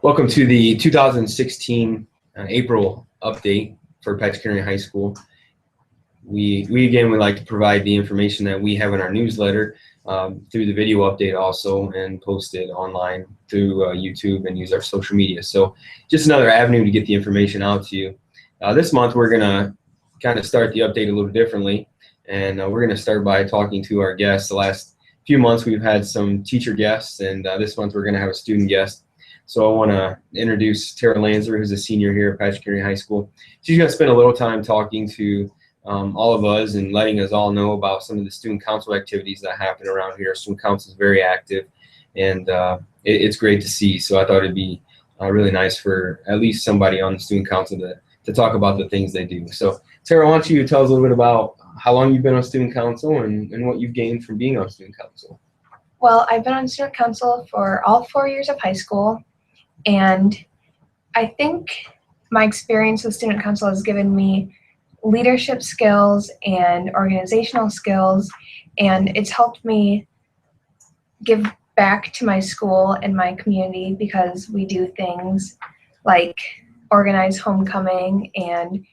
Welcome to the 2016 April update for Patch County High School. We again would like to provide the information that we have in our newsletter through the video update also, and post it online through YouTube and use our social media. So just another avenue to get the information out to you. This month we're going to kind of start the update a little differently, and we're going to start by talking to our guests. The last few months we've had some teacher guests, and this month we're going to have a student guest. So I want to introduce Tara Lanzer, who's a senior here at Patch County High School. She's going to spend a little time talking to all of us and letting us all know about some of the student council activities that happen around here. Student council is very active, and it's great to see. So I thought it'd be really nice for at least somebody on the student council to talk about the things they do. So Tara, why don't you tell us a little bit about how long you've been on student council and what you've gained from being on student council. Well, I've been on student council for all 4 years of high school. And I think my experience with student council has given me leadership skills and organizational skills, and it's helped me give back to my school and my community because we do things like organize homecoming and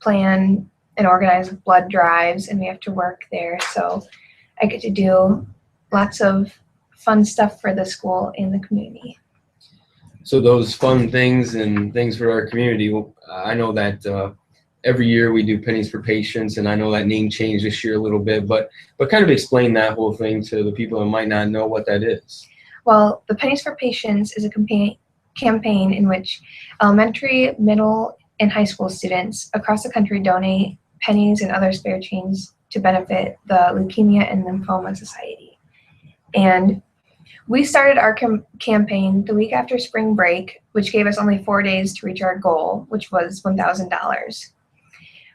plan and organize blood drives, and we have to work there. So I get to do lots of fun stuff for the school and the community. So those fun things and things for our community, I know that every year we do Pennies for Patients, and I know that name changed this year a little bit, but kind of explain that whole thing to the people who might not know what that is. Well, the Pennies for Patients is a campaign in which elementary, middle, and high school students across the country donate pennies and other spare change to benefit the Leukemia and Lymphoma Society. And we started our campaign the week after spring break, which gave us only 4 days to reach our goal, which was $1,000.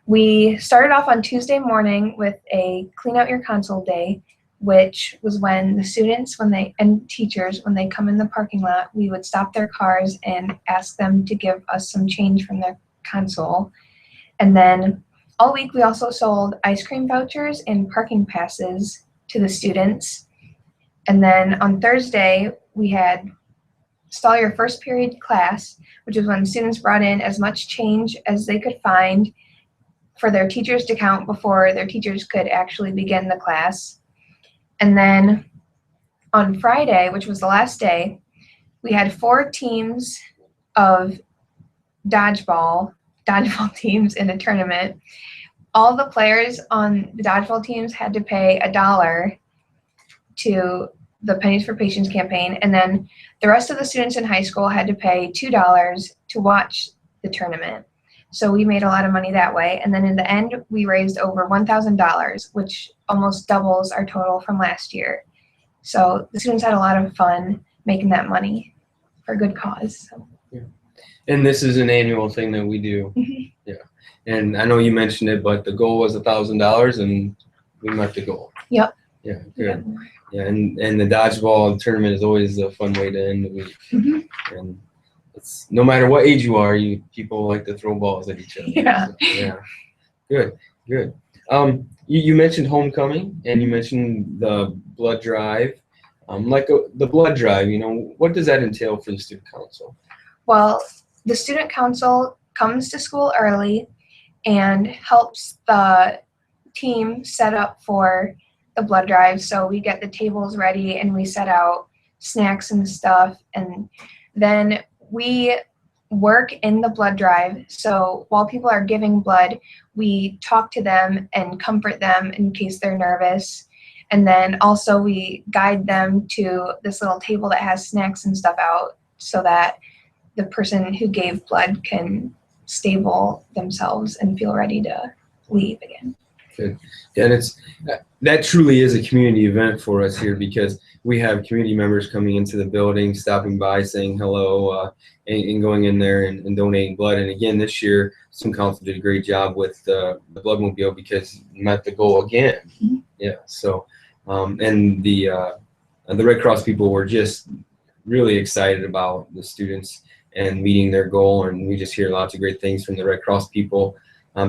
We started off on Tuesday morning with a Clean Out Your Console Day, which was when the students and teachers, when they come in the parking lot, we would stop their cars and ask them to give us some change from their console. And then all week we also sold ice cream vouchers and parking passes to the students. And then on Thursday, we had Stall Your First Period class, which is when students brought in as much change as they could find for their teachers to count before their teachers could actually begin the class. And then on Friday, which was the last day, we had 4 teams of dodgeball teams in a tournament. All the players on the dodgeball teams had to pay $1 to the Pennies for Patients campaign, and then the rest of the students in high school had to pay $2 to watch the tournament. So we made a lot of money that way, and then in the end we raised over $1,000, which almost doubles our total from last year. So the students had a lot of fun making that money for a good cause. So. Yeah. And this is an annual thing that we do. Mm-hmm. Yeah. And I know you mentioned it, but the goal was $1,000, and we met the goal. Yep. Yeah, good. Yeah, and the dodgeball tournament is always a fun way to end the week. Mm-hmm. And it's no matter what age you are, people like to throw balls at each other. Yeah. So, yeah. Good. You mentioned homecoming, and you mentioned the blood drive. The blood drive, what does that entail for the student council? Well, the student council comes to school early and helps the team set up for the blood drive. So we get the tables ready and we set out snacks and stuff, and then we work in the blood drive. So while people are giving blood, we talk to them and comfort them in case they're nervous. And then also we guide them to this little table that has snacks and stuff out so that the person who gave blood can stable themselves and feel ready to leave again. Good. Yeah, and that truly is a community event for us here, because we have community members coming into the building, stopping by, saying hello, and going in there and donating blood. And again, this year, student council did a great job with the bloodmobile because met the goal again. Mm-hmm. Yeah. So, and the Red Cross people were just really excited about the students and meeting their goal, and we just hear lots of great things from the Red Cross people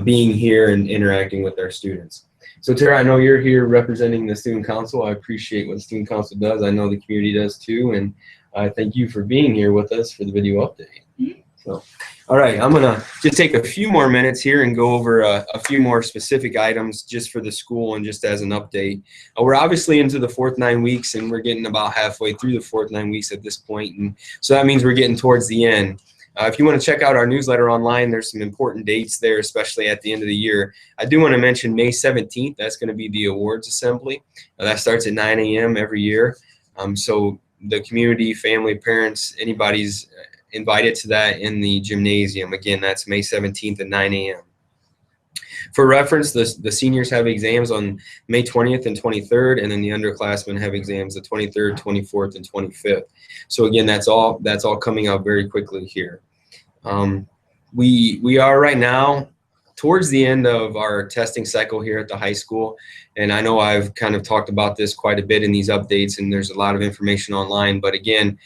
being here and interacting with our students. So Tara, I know you're here representing the student council. I appreciate what the student council does. I know the community does too, and I thank you for being here with us for the video update. So, all right, I'm gonna just take a few more minutes here and go over a few more specific items just for the school and just as an update. We're obviously into the fourth 9 weeks, and we're getting about halfway through the fourth 9 weeks at this point, and so that means we're getting towards the end. If you want to check out our newsletter online, there's some important dates there, especially at the end of the year. I do want to mention May 17th. That's going to be the awards assembly. That starts at 9 a.m. every year. So the community, family, parents, anybody's invited to that in the gymnasium. Again, that's May 17th at 9 a.m. For reference, the seniors have exams on May 20th and 23rd, and then the underclassmen have exams the 23rd, 24th, and 25th. So again, that's all coming out very quickly here. We are right now towards the end of our testing cycle here at the high school, and I know I've kind of talked about this quite a bit in these updates, and there's a lot of information online, but again,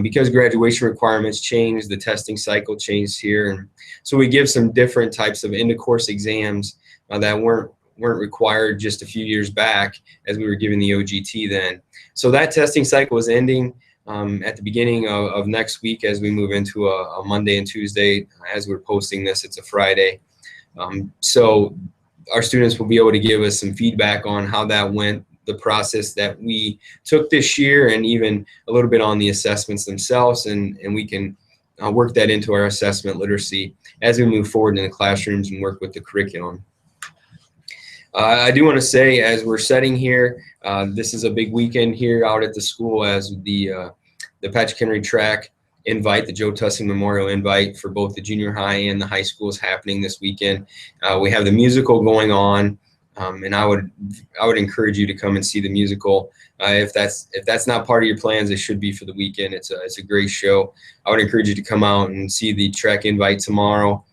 because graduation requirements changed, the testing cycle changed here, and so we give some different types of end-of-course exams that weren't required just a few years back as we were giving the OGT then. So that testing cycle is ending at the beginning of next week as we move into a Monday and Tuesday. As we're posting this, it's a Friday. So our students will be able to give us some feedback on how that went, the process that we took this year, and even a little bit on the assessments themselves, and we can work that into our assessment literacy as we move forward in the classrooms and work with the curriculum. I do want to say, as we're setting here, this is a big weekend here out at the school, as the Patrick Henry track invite, the Joe Tussing Memorial invite for both the junior high and the high school is happening this weekend. We have the musical going on, and I would encourage you to come and see the musical. If that's not part of your plans, it should be for the weekend. It's a great show. I would encourage you to come out and see the track invite tomorrow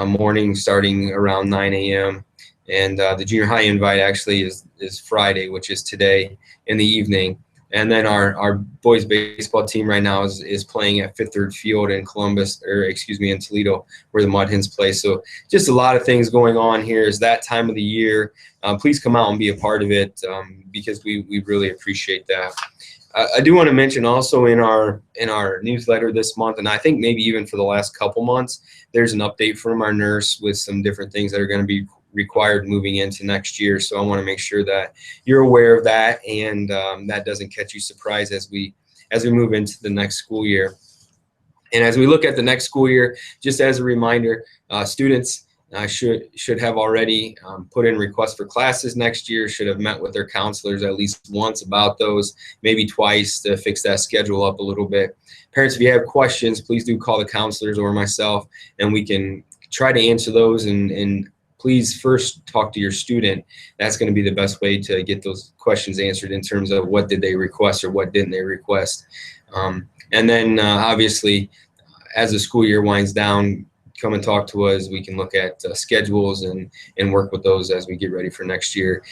morning, starting around 9 a.m. And the junior high invite actually is Friday, which is today in the evening. And then our boys baseball team right now is playing at Fifth Third Field in Columbus, or excuse me, in Toledo, where the Mud Hens play. So just a lot of things going on here. Is that time of the year. Please come out and be a part of it, because we really appreciate that. I do want to mention also in our newsletter this month, and I think maybe even for the last couple months, there's an update from our nurse with some different things that are going to be required moving into next year. So I want to make sure that you're aware of that, and that doesn't catch you surprised as we move into the next school year. And as we look at the next school year, just as a reminder, students should have already put in requests for classes next year, should have met with their counselors at least once about those, maybe twice, to fix that schedule up a little bit. Parents, if you have questions, please do call the counselors or myself, and we can try to answer those, and please first talk to your student. That's going to be the best way to get those questions answered in terms of what did they request or what didn't they request. And then obviously, as the school year winds down, come and talk to us. We can look at schedules and work with those as we get ready for next year.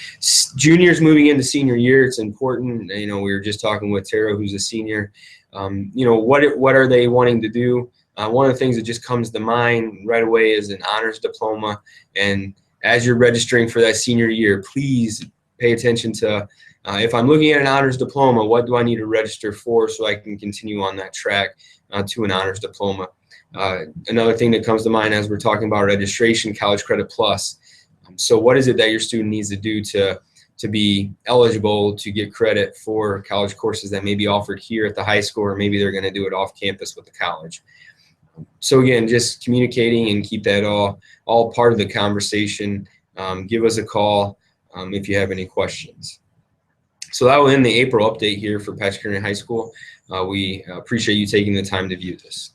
Juniors moving into senior year, it's important. You know, we were just talking with Tara, who's a senior. You know, what are they wanting to do? One of the things that just comes to mind right away is an honors diploma. And as you're registering for that senior year, please pay attention to, if I'm looking at an honors diploma, what do I need to register for so I can continue on that track to an honors diploma? Another thing that comes to mind as we're talking about registration, College Credit Plus. So what is it that your student needs to do to be eligible to get credit for college courses that may be offered here at the high school, or maybe they're going to do it off campus with the college? So again, just communicating and keep that all part of the conversation. Give us a call if you have any questions. So that will end the April update here for Patrick Henry High School. We appreciate you taking the time to view this.